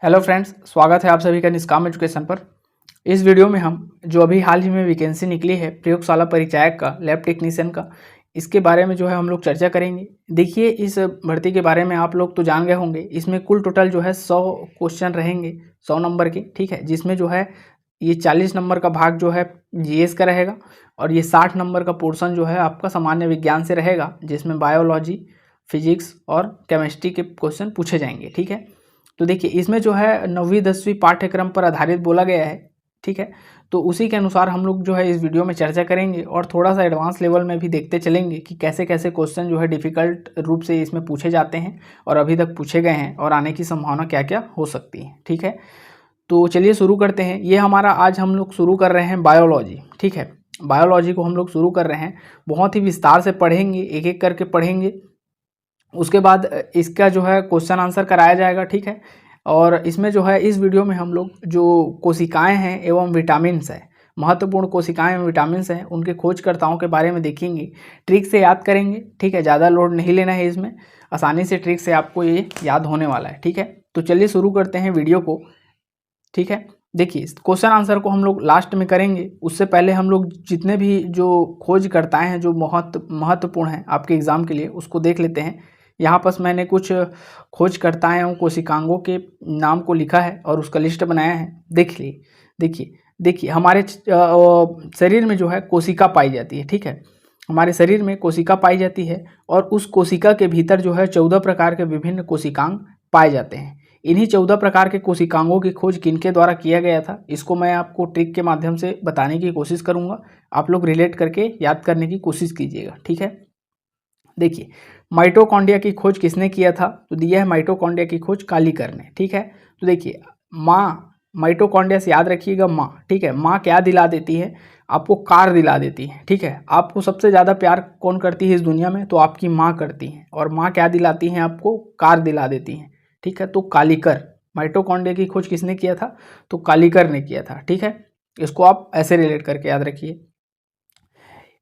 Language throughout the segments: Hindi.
हेलो फ्रेंड्स, स्वागत है आप सभी का निष्काम एजुकेशन पर। इस वीडियो में हम जो अभी हाल ही में वैकेंसी निकली है प्रयोगशाला परिचायक का, लैब टेक्नीशियन का, इसके बारे में जो है हम लोग चर्चा करेंगे। देखिए, इस भर्ती के बारे में आप लोग तो जान गए होंगे। इसमें कुल टोटल जो है 100 क्वेश्चन रहेंगे, 100 नंबर के, ठीक है। जिसमें जो है ये 40 नंबर का भाग जो है जीएस का रहेगा और ये 60 नंबर का पोर्शन जो है आपका सामान्य विज्ञान से रहेगा, जिसमें बायोलॉजी, फिजिक्स और केमिस्ट्री के क्वेश्चन पूछे जाएंगे, ठीक है। तो देखिए, इसमें जो है 9वीं 10वीं पाठ्यक्रम पर आधारित बोला गया है, ठीक है। तो उसी के अनुसार हम लोग जो है इस वीडियो में चर्चा करेंगे और थोड़ा सा एडवांस लेवल में भी देखते चलेंगे कि कैसे कैसे क्वेश्चन जो है डिफ़िकल्ट रूप से इसमें पूछे जाते हैं और अभी तक पूछे गए हैं और आने की संभावना क्या क्या हो सकती है, ठीक है। तो चलिए शुरू करते हैं। ये हमारा आज हम लोग शुरू कर रहे हैं बायोलॉजी, ठीक है। बायोलॉजी को हम लोग शुरू कर रहे हैं, बहुत ही विस्तार से पढ़ेंगे, एक एक करके पढ़ेंगे। उसके बाद इसका जो है क्वेश्चन आंसर कराया जाएगा, ठीक है। और इसमें जो है इस वीडियो में हम लोग जो कोशिकाएं हैं एवं विटामिन्स हैं, महत्वपूर्ण कोशिकाएं एवं विटामिन्स हैं, उनके खोजकर्ताओं के बारे में देखेंगे, ट्रिक से याद करेंगे, ठीक है। ज़्यादा लोड नहीं लेना है इसमें, आसानी से ट्रिक से आपको ये याद होने वाला है, ठीक है। तो चलिए शुरू करते हैं वीडियो को, ठीक है। देखिए, क्वेश्चन आंसर को हम लोग लास्ट में करेंगे, उससे पहले हम लोग जितने भी जो खोजकर्ताएं हैं जो महत्वपूर्ण हैं आपके एग्ज़ाम के लिए, उसको देख लेते हैं। यहाँ पर मैंने कुछ खोजकर्ताएं एवं कोशिकांगों के नाम को लिखा है और उसका लिस्ट बनाया है, देख ली। देखिए हमारे शरीर में जो है कोशिका पाई जाती है, ठीक है। हमारे शरीर में कोशिका पाई जाती है और उस कोशिका के भीतर जो है 14 प्रकार के विभिन्न कोशिकांग पाए जाते हैं। इन्हीं 14 प्रकार के कोशिकांगों की खोज किनके द्वारा किया गया था, इसको मैं आपको ट्रिक के माध्यम से बताने की कोशिश करूंगा। आप लोग रिलेट करके याद करने की कोशिश कीजिएगा, ठीक है। देखिए, माइटोकॉन्ड्रिया की खोज किसने किया था, तो दिया है माइटोकॉन्ड्रिया की खोज कालीकर ने, ठीक है। तो देखिए, माँ, माइटोकॉन्ड्रिया से याद रखिएगा माँ, ठीक है। माँ क्या दिला देती है आपको, कार दिला देती है, ठीक है। आपको सबसे ज़्यादा प्यार कौन करती है इस दुनिया में, तो आपकी माँ करती है, और माँ क्या दिलाती हैं आपको, कार दिला देती हैं, ठीक है। तो कालीकर, माइटोकॉन्ड्रिया की खोज किसने किया था, तो कालीकर ने किया था, ठीक है। इसको आप ऐसे रिलेट करके याद रखिए।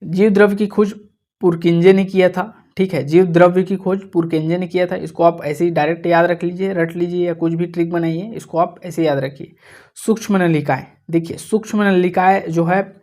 जीव द्रव्य की खोज पुरकिंजे ने किया था, ठीक है। जीव द्रव्य की खोज पुरकिंजे ने किया था, इसको आप ऐसे ही डायरेक्ट याद रख लीजिए, रट लीजिए, या कुछ भी ट्रिक बनाइए, इसको आप ऐसे याद रखिए। सूक्ष्म नलिकाएं, देखिए सूक्ष्म नलिकाएं जो है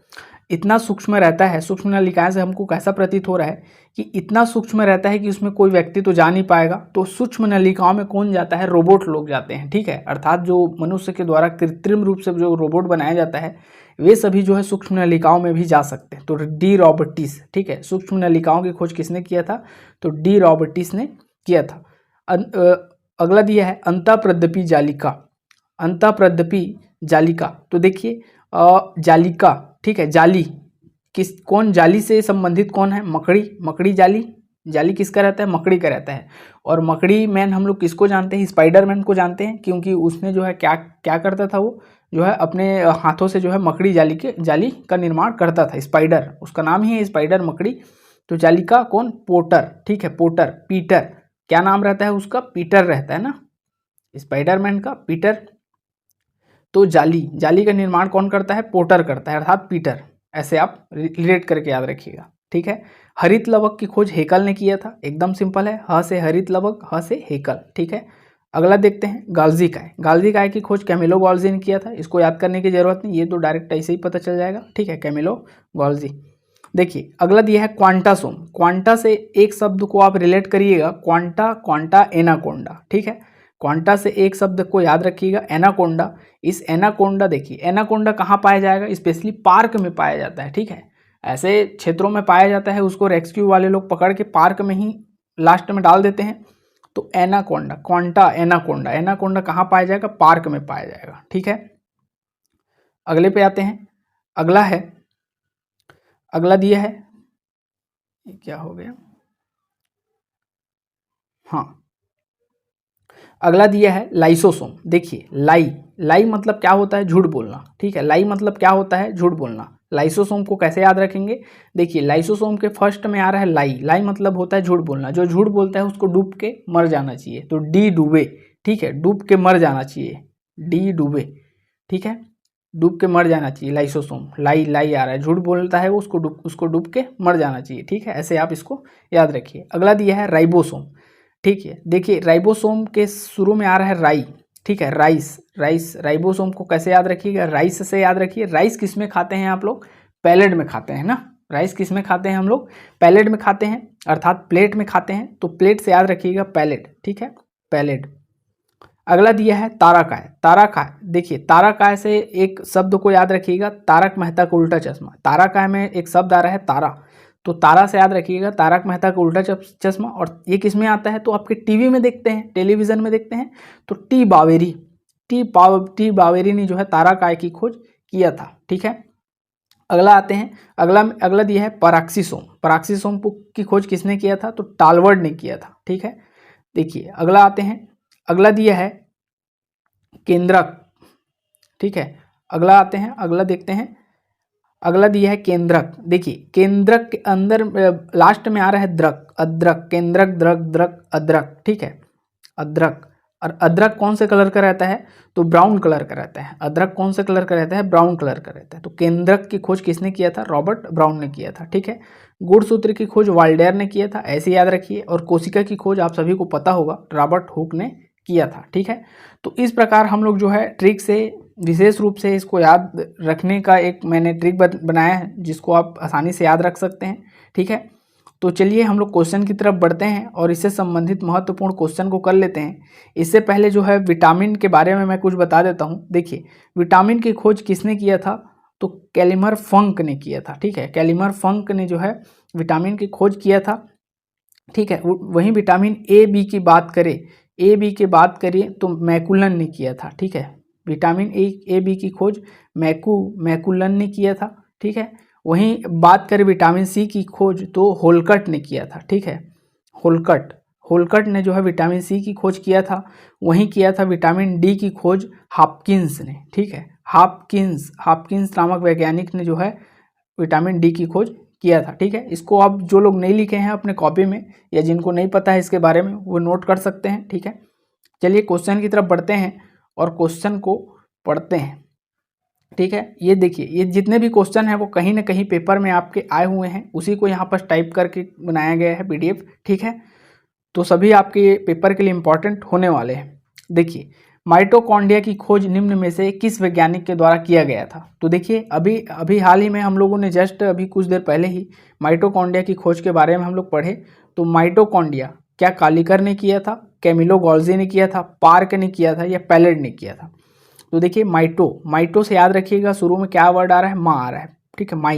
इतना सूक्ष्म रहता है, सूक्ष्म नलिकाएं से हमको कैसा प्रतीत हो रहा है कि इतना सूक्ष्म रहता है कि उसमें कोई व्यक्ति तो जा नहीं पाएगा। तो सूक्ष्म नलिकाओं में कौन जाता है, रोबोट लोग जाते हैं, ठीक है। अर्थात जो मनुष्य के द्वारा कृत्रिम रूप से जो रोबोट बनाया जाता है, वे सभी जो है सूक्ष्म नलिकाओं में भी जा सकते हैं। तो डी रॉबर्टिस, ठीक है। सूक्ष्म नलिकाओं की खोज किसने किया था, तो डी रॉबर्टिस ने किया था। अगला दिया है अंतःप्रदपी जालिका, अंतःप्रदपी जालिका। तो देखिए जालिका, ठीक है। जाली कौन जाली से संबंधित कौन है, मकड़ी, मकड़ी जाली, जाली किसका रहता है, मकड़ी का रहता है। और मकड़ी मैन हम लोग किसको जानते हैं, स्पाइडरमैन को जानते हैं, क्योंकि उसने जो है क्या क्या करता था, वो जो है अपने हाथों से जो है मकड़ी जाली का निर्माण करता था। स्पाइडर, उसका नाम ही है स्पाइडर, मकड़ी। तो जाली का कौन, पोटर, ठीक है। पोटर, पीटर, क्या नाम रहता है उसका, पीटर रहता है ना, स्पाइडरमैन का पीटर। तो जाली का निर्माण कौन करता है, पोटर करता है, अर्थात पीटर। ऐसे आप रिलेट करके याद रखिएगा, ठीक है। हरित लवक की खोज हेकल ने किया था, एकदम सिंपल है, ह से हरित लवक, ह से हेकल, ठीक है। अगला देखते हैं गाल्जी काय, गाल्जी काय की खोज कैमिलो गॉल्जी ने किया था, इसको याद करने की जरूरत नहीं, ये तो डायरेक्ट ऐसे ही पता चल जाएगा, ठीक है, कैमिलो गॉल्जी। देखिए अगला दिया है क्वांटासोम, क्वांटा से एक शब्द को आप रिलेट करिएगा, क्वांटा, क्वांटा एनाकोंडा, ठीक है। क्वांटा से एक शब्द को याद रखिएगा, एनाकोंडा। इस एनाकोंडा, देखिए एनाकोंडा कहाँ पाया जाएगा, स्पेशली पार्क में पाया जाता है, ठीक है। ऐसे क्षेत्रों में पाया जाता है, उसको रेस्क्यू वाले लोग पकड़ के पार्क में ही लास्ट में डाल देते हैं। तो एनाकोंडा, क्वांटा एनाकोंडा, एनाकोंडा कहाँ पाया जाएगा, पार्क में पाया जाएगा, ठीक है। अगले पे आते हैं, अगला है, अगला दिया है, ये क्या हो गया, हाँ, अगला दिया है लाइसोसोम। देखिए लाई मतलब क्या होता है, झूठ बोलना, ठीक है। लाई मतलब क्या होता है, झूठ बोलना। लाइसोसोम को कैसे याद रखेंगे, देखिए लाइसोसोम के फर्स्ट में आ रहा है लाई, लाई मतलब होता है झूठ बोलना, जो झूठ बोलता है उसको डूब के मर जाना चाहिए, तो डी डूबे, ठीक है, डूब के मर जाना चाहिए, डी डूबे, ठीक है, डूब के मर जाना चाहिए लाइसोसोम। लाई आ रहा है, झूठ बोलता है वो, उसको डूब के मर जाना चाहिए, ठीक है। ऐसे आप इसको याद रखिए। अगला दिया है राइबोसोम, ठीक है। देखिए राइबोसोम के शुरू में आ रहा है राई, ठीक है, राइस, राइबोसोम को कैसे याद रखिएगा, राइस से याद रखिए। राइस किस में खाते हैं आप लोग, पैलेट में खाते हैं ना, राइस किस में खाते हैं हम लोग, पैलेट में खाते हैं, अर्थात प्लेट में खाते हैं, तो प्लेट से याद रखिएगा पैलेट, ठीक है, पैलेट। अगला दिया है ताराकाय, ताराकाय देखिए, ताराकाय से एक शब्द को याद रखिएगा, तारक मेहता का उल्टा चश्मा। ताराकाय में एक शब्द आ रहा है तारा, तो तारा से याद रखिएगा तारक मेहता का उल्टा चश्मा। और ये किस में आता है, तो आपके टीवी में देखते हैं, टेलीविजन में देखते हैं, तो टी बावेरी ने जो है ताराकाय की खोज किया था, ठीक है। अगला आते हैं, अगला दिया है पराक्सीसोम, पराक्सीसोम की खोज किसने किया था, तो टालवर्ड ने किया था, ठीक है। देखिए अगला आते हैं, अगला दिया है केंद्रक, ठीक है। अगला आते हैं, अगला देखते हैं, अगला दिया है केंद्रक। देखिए केंद्रक के अंदर लास्ट में आ रहा है द्रक, अद्रक, केंद्रक, द्रक, अद्रक, ठीक है, अद्रक। और अदरक कौन से कलर का रहता है, तो ब्राउन कलर का रहता है। अदरक कौन से कलर का रहता है, ब्राउन कलर का रहता है। तो केंद्रक की खोज किसने किया था, रॉबर्ट ब्राउन ने किया था, ठीक है। गुणसूत्र की खोज वाल्डेयर ने किया था, ऐसे याद रखिए। और कोशिका की खोज आप सभी को पता होगा, रॉबर्ट हुक ने किया था, ठीक है। तो इस प्रकार हम लोग जो है ट्रिक से, विशेष रूप से इसको याद रखने का एक मैंने ट्रिक बनाया है, जिसको आप आसानी से याद रख सकते हैं, ठीक है। तो चलिए हम लोग क्वेश्चन की तरफ बढ़ते हैं और इससे संबंधित महत्वपूर्ण क्वेश्चन को कर लेते हैं। इससे पहले जो है विटामिन के बारे में मैं कुछ बता देता हूँ। देखिए विटामिन की खोज किसने किया था, तो कैलिमर फंक ने किया था, ठीक है। कैलिमर फंक ने जो है विटामिन की खोज किया था, ठीक है। वहीं विटामिन ए बी की बात करें, ए बी की बात करें तो मैकुलन ने किया था, ठीक है। विटामिन ए बी की खोज मैकुलन ने किया था, ठीक है। वहीं बात करें विटामिन सी की खोज तो होलकट ने किया था, ठीक है। होलकट ने जो है विटामिन सी की खोज किया था। वहीं किया था विटामिन डी की खोज हॉपकिंस ने, ठीक है। हॉपकिंस नामक वैज्ञानिक ने जो है विटामिन डी की खोज किया था, ठीक है। इसको आप जो लोग नहीं लिखे हैं अपने कॉपी में, या जिनको नहीं पता है इसके बारे में, वो नोट कर सकते हैं, ठीक है। चलिए क्वेश्चन की तरफ बढ़ते हैं और क्वेश्चन को पढ़ते हैं, ठीक है। ये देखिए, ये जितने भी क्वेश्चन हैं वो कहीं ना कहीं पेपर में आपके आए हुए हैं, उसी को यहाँ पर टाइप करके बनाया गया है PDF, ठीक है। तो सभी आपके पेपर के लिए इम्पोर्टेंट होने वाले हैं। देखिए माइटोकॉन्ड्रिया की खोज निम्न में से किस वैज्ञानिक के द्वारा किया गया था। तो देखिए अभी हाल ही में हम लोगों ने जस्ट अभी कुछ देर पहले ही माइटोकॉन्ड्रिया की खोज के बारे में हम लोग पढ़े। तो माइटोकॉन्ड्रिया क्या कालिकर ने किया था, कैमिलो गोल्जी ने किया था, पार्क ने किया था, या पैलेट ने किया था। तो देखिए माइटो से याद रखिएगा, शुरू में क्या वर्ड आ रहा है, माँ आ रहा है, ठीक है। माँ।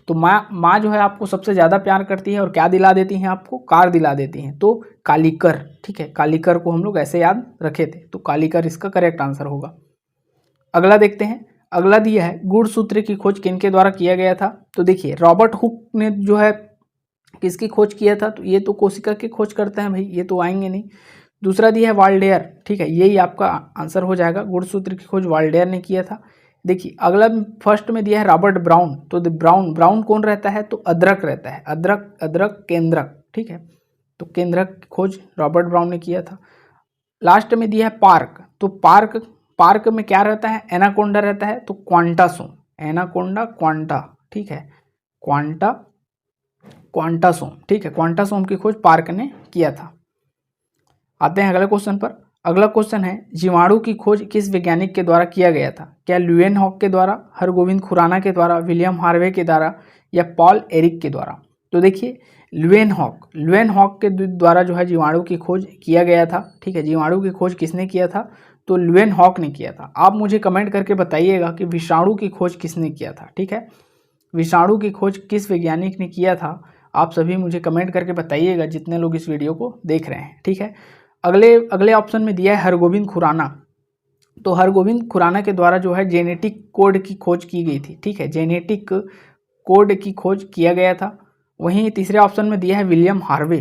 तो माँ जो है आपको सबसे ज़्यादा प्यार करती है और क्या दिला देती हैं आपको, कार दिला देती हैं, तो कालिकर, ठीक है। कालिकर को हम लोग ऐसे याद रखे थे, तो कालिकर इसका करेक्ट आंसर होगा। अगला देखते हैं, अगला दिया है गुणसूत्र की खोज किनके द्वारा किया गया था। तो देखिए रॉबर्ट हुक ने जो है किसकी खोज किया था, तो ये तो कोशिका की खोज करते हैं भाई, ये तो आएंगे नहीं। दूसरा दिया है वाल्डेयर, ठीक है, यही आपका आंसर हो जाएगा। गुणसूत्र की खोज वाल्डेयर ने किया था। देखिए अगला फर्स्ट में दिया है रॉबर्ट ब्राउन, तो ब्राउन कौन रहता है, तो अदरक रहता है, अदरक केंद्रक, ठीक है। तो केंद्रक की खोज रॉबर्ट ब्राउन ने किया था। लास्ट में दिया है पार्क, तो पार्क में क्या रहता है, एनाकोंडा रहता है, तो क्वांटासोम, क्वांटा, ठीक है, क्वांटासोम, ठीक है। क्वांटासोम की खोज पार्क ने किया था। आते हैं अगले क्वेश्चन पर। अगला क्वेश्चन है जीवाणु की खोज किस वैज्ञानिक के द्वारा किया गया था। क्या ल्यूएनहॉक के द्वारा, हरगोविंद खुराना के द्वारा, विलियम हार्वे के द्वारा, या पॉल एरिक के द्वारा। तो देखिए ल्यूएनहॉक के द्वारा जो है जीवाणु की खोज किया गया था, ठीक है। जीवाणु की खोज किसने किया था, तो ल्यूएनहॉक ने किया था। आप मुझे कमेंट करके बताइएगा कि विषाणु की खोज किसने किया था, ठीक है। विषाणु की खोज किस वैज्ञानिक ने किया था, आप सभी मुझे कमेंट करके बताइएगा, जितने लोग इस वीडियो को देख रहे हैं, ठीक है। अगले ऑप्शन में दिया है हरगोविंद खुराना, तो हरगोविंद खुराना के द्वारा जो है जेनेटिक कोड की खोज की गई थी, ठीक है। जेनेटिक कोड की खोज किया गया था। वहीं तीसरे ऑप्शन में दिया है विलियम हार्वे,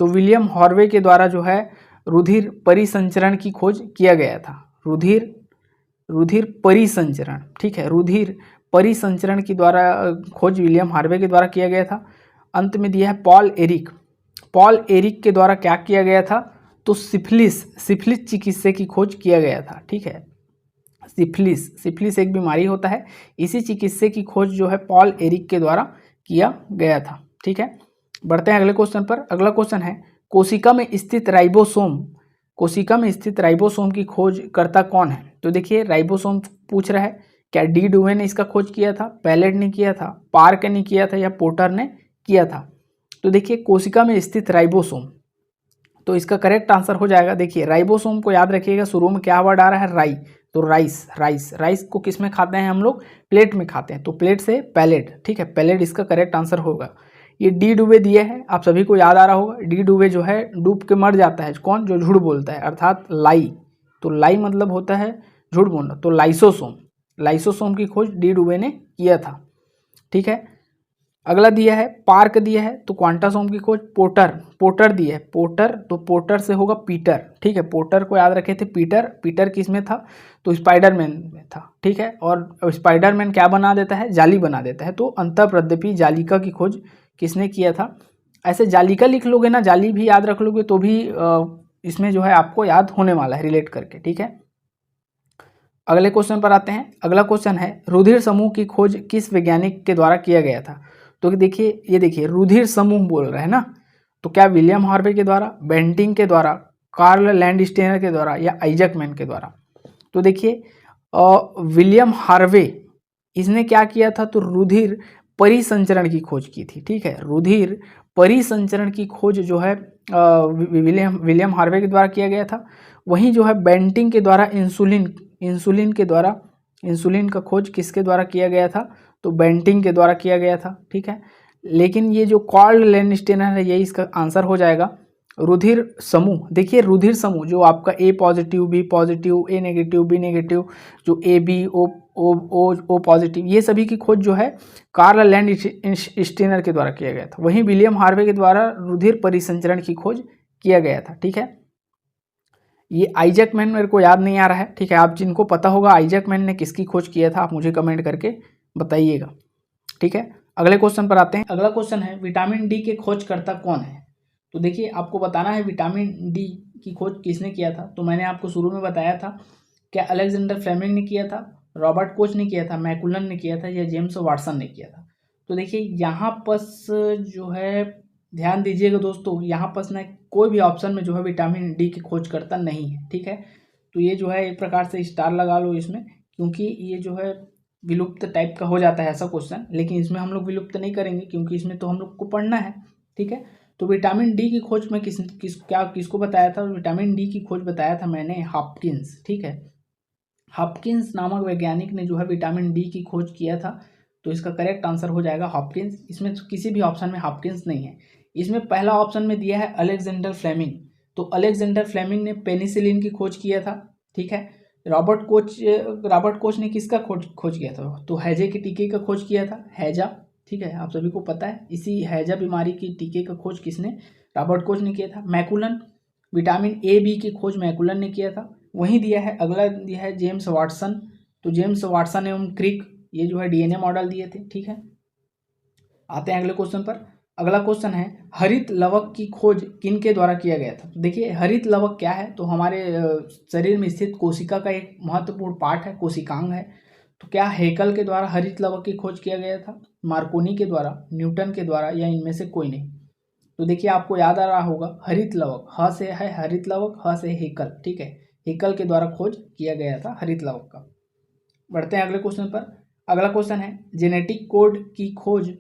तो विलियम हार्वे के द्वारा जो है रुधिर परिसंचरण की खोज किया गया था। रुधिर परिसंचरण, ठीक है, रुधिर परिसंचरण की द्वारा खोज विलियम हार्वे के द्वारा किया गया था। अंत में दिया है पॉल एरिक के द्वारा क्या किया गया था, तो सिफिलिस चिकित्सा की खोज किया गया था, ठीक है। सिफिलिस एक बीमारी होता है, इसी चिकित्सा की खोज जो है पॉल एरिक के द्वारा किया गया था, ठीक है। बढ़ते हैं अगले क्वेश्चन पर। अगला क्वेश्चन है कोशिका में स्थित राइबोसोम कोशिका में स्थित राइबोसोम की खोज करता कौन है? तो देखिए राइबोसोम पूछ रहा है, क्या डी डुवे ने इसका खोज किया था, पैलेट ने किया था, पार्क ने किया था या पोर्टर ने किया था? तो देखिए कोशिका में स्थित राइबोसोम, तो इसका करेक्ट आंसर हो जाएगा, देखिए राइबोसोम को याद रखिएगा, शुरू में क्या वर्ड आ रहा है, राई, तो राइस, राइस, राइस को किस में खाते हैं हम लोग, प्लेट में खाते हैं, तो प्लेट से पैलेट, ठीक है, पैलेट इसका करेक्ट आंसर होगा। ये डी डुबे दिया है, आप सभी को याद आ रहा होगा, डी डुबे जो है डूब के मर जाता है, कौन, जो झूठ बोलता है, अर्थात लाई, तो लाई मतलब होता है झूठ बोलना, तो लाइसोसोम, लाइसोसोम की खोज डी डुबे ने किया था, ठीक है। अगला दिया है पार्क दिया है, तो क्वांटासोम की खोज पोर्टर, पोर्टर दिया है, पोर्टर, तो पोर्टर से होगा पीटर, ठीक है, पोर्टर को याद रखे थे, पीटर, पीटर किस में था, तो स्पाइडरमैन में था, ठीक है, और स्पाइडरमैन क्या बना देता है, जाली बना देता है, तो अंतःप्रद्यपी जालिका की खोज किसने किया था? ऐसे जालिका लिख लोगे ना, जाली भी याद रख लोगे तो भी इसमें जो है आपको याद होने वाला है रिलेट करके, ठीक है। अगले क्वेश्चन पर आते हैं। अगला क्वेश्चन है रुधिर समूह की खोज किस वैज्ञानिक के द्वारा किया गया था? तो देखिए ये देखिए रुधिर समूह बोल रहा है ना, तो क्या विलियम हार्वे के द्वारा, बेंटिंग के द्वारा, कार्ल लैंडस्टेनर के द्वारा या आइजैक मैन के द्वारा? तो देखिए विलियम हार्वे, इसने क्या किया था, तो रुधिर परिसंचरण की खोज की थी, ठीक है, रुधिर परिसंचरण की खोज जो है विलियम हार्वे के द्वारा किया गया था। वहीं जो है बेंटिंग के द्वारा इंसुलिन के द्वारा, इंसुलिन का खोज किसके द्वारा किया गया था, तो बेंटिंग के द्वारा किया गया था, ठीक है। लेकिन ये जो कार्ल लैंडस्टेनर है, यही इसका आंसर हो जाएगा। रुधिर समूह, देखिए रुधिर समूह जो आपका ए पॉजिटिव, बी पॉजिटिव, ए नेगेटिव, बी नेगेटिव, जो ए बी ओ पॉजिटिव, ये सभी की खोज जो है कार्ल लैंडस्टेनर के द्वारा किया गया था। वहीं विलियम हार्वे के द्वारा रुधिर परिसंचरण की खोज किया गया था, ठीक है। ये आइजैक मैन मेरे को याद नहीं आ रहा है, ठीक है, आप जिनको पता होगा आइजैक मैन ने किसकी खोज किया था, आप मुझे कमेंट करके बताइएगा, ठीक है। अगले क्वेश्चन पर आते हैं। अगला क्वेश्चन है विटामिन डी के खोजकर्ता कौन है? तो देखिए आपको बताना है विटामिन डी की खोज किसने किया था। तो मैंने आपको शुरू में बताया था, क्या अलेक्जेंडर फ्लेमिंग ने किया था, रॉबर्ट कोच ने किया था, मैकुलन ने किया था या जेम्स वाटसन ने किया था? तो देखिए यहाँ पर जो है ध्यान दीजिएगा दोस्तों, यहाँ पर ना कोई भी ऑप्शन में जो है विटामिन डी की खोज करता नहीं है, ठीक है। तो ये जो है एक प्रकार से स्टार लगा लो इसमें, क्योंकि ये जो है विलुप्त टाइप का हो जाता है ऐसा क्वेश्चन, लेकिन इसमें हम लोग विलुप्त नहीं करेंगे क्योंकि इसमें तो हम लोग को पढ़ना है, ठीक है। तो विटामिन डी की खोज में किसको बताया था? विटामिन डी की खोज बताया था मैंने हॉपकिंस, ठीक है। हॉपकिंस नामक वैज्ञानिक ने जो है विटामिन डी की खोज किया था, तो इसका करेक्ट आंसर हो जाएगा हॉपकिंस। इसमें किसी भी ऑप्शन में हॉपकिंस नहीं है। इसमें पहला ऑप्शन में दिया है अलेक्जेंडर फ्लेमिंग, तो अलेक्जेंडर फ्लेमिंग ने पेनिसिलिन की खोज किया था, ठीक है। रॉबर्ट कोच ने किसका खोज किया था? तो हैजे के टीके का खोज किया था, हैजा, ठीक है, आप सभी को पता है। इसी हैजा बीमारी की टीके का खोज किसने? रॉबर्ट कोच ने किया था। मैकुलन, विटामिन ए बी की खोज मैकुलन ने किया था। वहीं दिया है, अगला दिया है जेम्स वाटसन, तो जेम्स वाटसन एवं क्रिक, ये जो है डीएनए मॉडल दिए थे, ठीक है। आते हैं अगले क्वेश्चन पर। अगला क्वेश्चन है हरित लवक की खोज किन के द्वारा किया गया था? देखिए हरित लवक क्या है, तो हमारे शरीर में स्थित कोशिका का एक महत्वपूर्ण पार्ट है, कोशिकांग है। तो क्या हेकल के द्वारा हरित लवक की खोज किया गया था, मार्कोनी के द्वारा, न्यूटन के द्वारा या इनमें से कोई नहीं? तो देखिए आपको याद आ रहा होगा हरित लवक, ह से है हरित लवक, ह से हेकल, ठीक है, हेकल के द्वारा खोज किया गया था हरित लवक का। बढ़ते हैं अगले क्वेश्चन पर। अगला क्वेश्चन है जेनेटिक कोड की खोज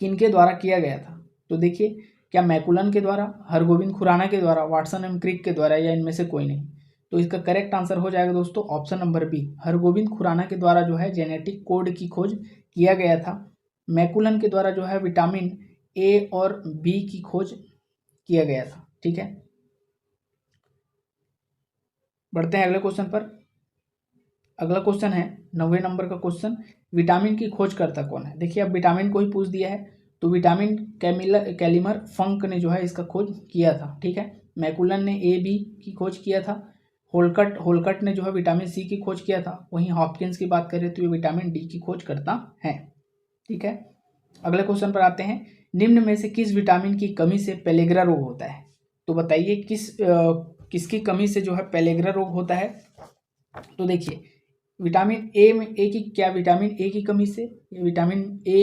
किनके द्वारा किया गया था? तो देखिए क्या मैकुलन के द्वारा, हरगोविंद खुराना के द्वारा, वाटसन एवं क्रिक के द्वारा या इनमें से कोई नहीं? तो इसका करेक्ट आंसर हो जाएगा दोस्तों option number B, Hargobind Khorana के द्वारा जो है जेनेटिक कोड की खोज किया गया था। मैकुलन के द्वारा जो है विटामिन ए और बी की खोज किया गया था, ठीक है। बढ़ते हैं अगले क्वेश्चन पर। अगला क्वेश्चन है 90 नंबर का क्वेश्चन, विटामिन की खोज करता कौन है? देखिए अब विटामिन को ही पूछ दिया है, तो विटामिन कैलिमर फंक ने जो है इसका खोज किया था, ठीक है। मैकुलन ने ए बी की खोज किया था। होलकट ने जो है विटामिन सी की खोज किया था। वहीं हॉपकिंस की बात करें तो ये विटामिन डी की खोज करता है, ठीक है। अगले क्वेश्चन पर आते हैं, निम्न में से किस विटामिन की कमी से पेलेग्रा रोग होता है? तो बताइए किसकी कमी से जो है पेलेग्रा रोग होता है? तो देखिए विटामिन ए में, ए की क्या, विटामिन ए की कमी से, विटामिन ए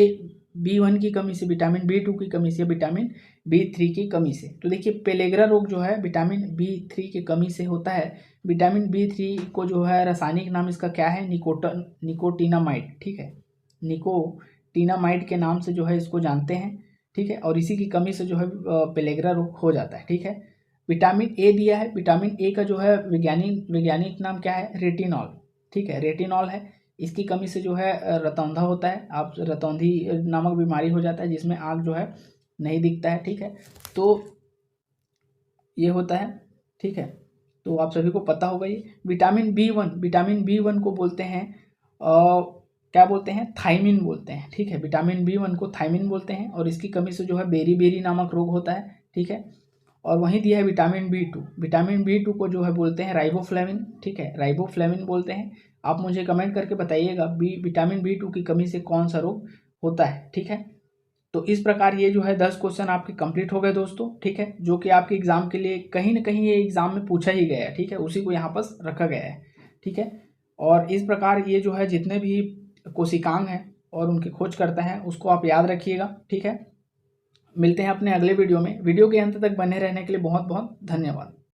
B1 की कमी से, विटामिन B2 की कमी से, विटामिन B3 की कमी से। तो देखिए पेलेग्रा रोग जो है विटामिन B3 की कमी से होता है। विटामिन B3 को जो है रासायनिक नाम इसका क्या है, निकोटिनामाइड, ठीक है, निकोटिनामाइड के नाम से जो है इसको जानते हैं, ठीक है। और इसी की कमी से जो है पेलेग्रा रोग हो जाता है, ठीक है। विटामिन ए दिया है, विटामिन ए का जो है वैज्ञानिक नाम क्या है, रेटिनॉल, ठीक है, रेटिनॉल है। इसकी कमी से जो है रतौंधा होता है, आप रतौंधी नामक बीमारी हो जाता है जिसमें आँख जो है नहीं दिखता है, ठीक है। तो ये होता है, ठीक है। तो आप सभी को पता होगा ये। विटामिन B1 को बोलते हैं क्या बोलते हैं, थायमिन बोलते हैं, ठीक है। विटामिन B1 को थायमिन बोलते हैं और इसकी कमी से जो है बेरी नामक रोग होता है, ठीक है। और वहीं दिया है विटामिन B2 को जो है बोलते हैं राइबोफ्लेविन, ठीक है, राइबोफ्लेविन बोलते हैं। आप मुझे कमेंट करके बताइएगा विटामिन B2 की कमी से कौन सा रोग होता है, ठीक है। तो इस प्रकार ये जो है 10 क्वेश्चन आपके कंप्लीट हो गए दोस्तों, ठीक है, जो कि आपके एग्जाम के लिए कहीं ना कहीं ये एग्जाम में पूछा ही गया है, ठीक है, उसी को यहाँ पर रखा गया है, ठीक है। और इस प्रकार ये जो है जितने भी कोशिकांग हैं और उनकी खोज करता है उसको आप याद रखिएगा, ठीक है। मिलते हैं अपने अगले वीडियो में। वीडियो के अंत तक बने रहने के लिए बहुत बहुत धन्यवाद।